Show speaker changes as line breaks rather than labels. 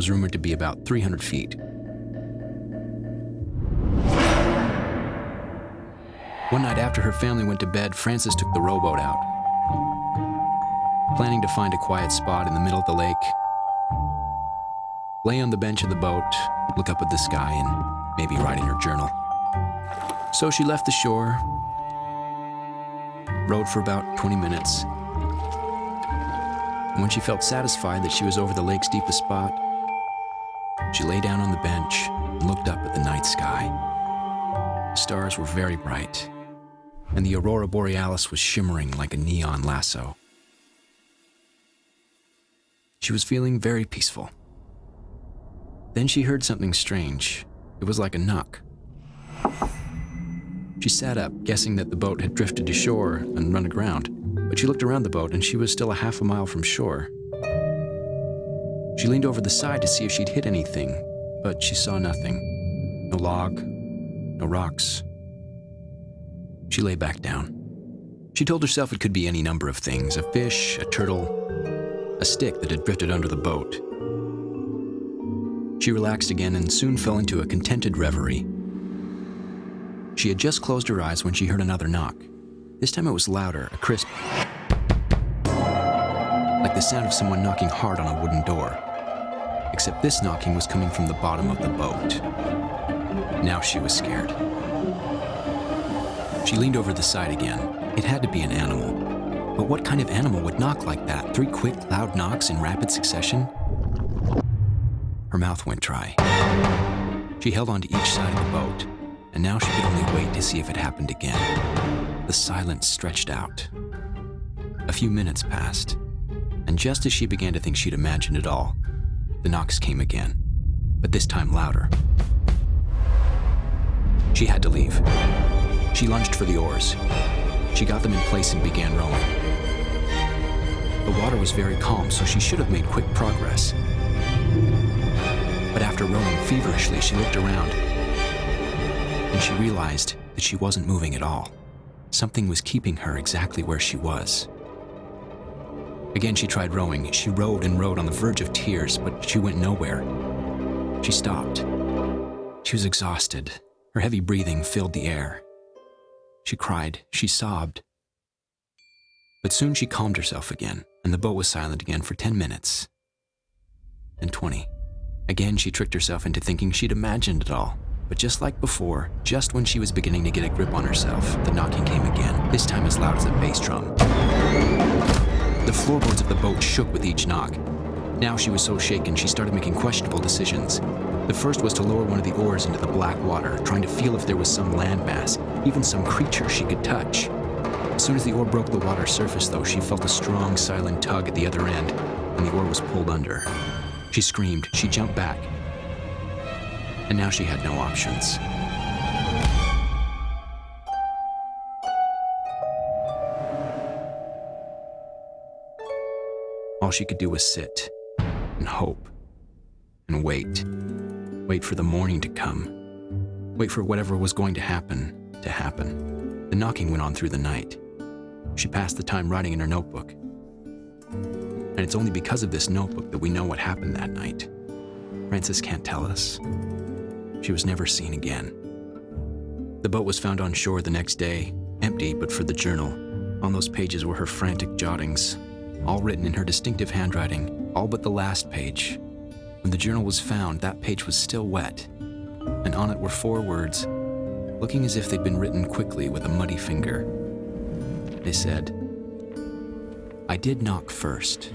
was rumored to be about 300 feet. One night after her family went to bed, Frances took the rowboat out, planning to find a quiet spot in the middle of the lake, lay on the bench of the boat, look up at the sky, and maybe write in her journal. So she left the shore, rowed for about 20 minutes, and when she felt satisfied that she was over the lake's deepest spot, she lay down on the bench and looked up at the night sky. The stars were very bright, and the aurora borealis was shimmering like a neon lasso. She was feeling very peaceful. Then she heard something strange. It was like a knock. She sat up, guessing that the boat had drifted to shore and run aground, but she looked around the boat and she was still a half a mile from shore. She leaned over the side to see if she'd hit anything, but she saw nothing. No log, no rocks. She lay back down. She told herself it could be any number of things: a fish, a turtle, a stick that had drifted under the boat. She relaxed again and soon fell into a contented reverie. She had just closed her eyes when she heard another knock. This time it was louder, a crisp, like the sound of someone knocking hard on a wooden door. Except this knocking was coming from the bottom of the boat. Now she was scared. She leaned over the side again. It had to be an animal. But what kind of animal would knock like that? 3 quick, loud knocks in rapid succession? Her mouth went dry. She held on to each side of the boat, and now she could only wait to see if it happened again. The silence stretched out. A few minutes passed, and just as she began to think she'd imagined it all, the knocks came again, but this time louder. She had to leave. She lunged for the oars. She got them in place and began rowing. The water was very calm, so she should have made quick progress. But after rowing feverishly, she looked around, and she realized that she wasn't moving at all. Something was keeping her exactly where she was. Again, she tried rowing. She rowed and rowed on the verge of tears, but she went nowhere. She stopped. She was exhausted. Her heavy breathing filled the air. She cried. She sobbed. But soon she calmed herself again, and the boat was silent again for 10 minutes. Then 20. Again, she tricked herself into thinking she'd imagined it all. But just like before, just when she was beginning to get a grip on herself, the knocking came again, this time as loud as a bass drum. The floorboards of the boat shook with each knock. Now she was so shaken, she started making questionable decisions. The first was to lower one of the oars into the black water, trying to feel if there was some landmass, even some creature she could touch. As soon as the oar broke the water surface, though, she felt a strong, silent tug at the other end, and the oar was pulled under. She screamed. She jumped back. And now she had no options. All she could do was sit and hope and wait. Wait for the morning to come. Wait for whatever was going to happen. The knocking went on through the night. She passed the time writing in her notebook. And it's only because of this notebook that we know what happened that night. Frances can't tell us. She was never seen again. The boat was found on shore the next day, empty but for the journal. On those pages were her frantic jottings, all written in her distinctive handwriting, all but the last page. When the journal was found, that page was still wet, and on it were 4 words, looking as if they'd been written quickly with a muddy finger. They said, "I did knock first,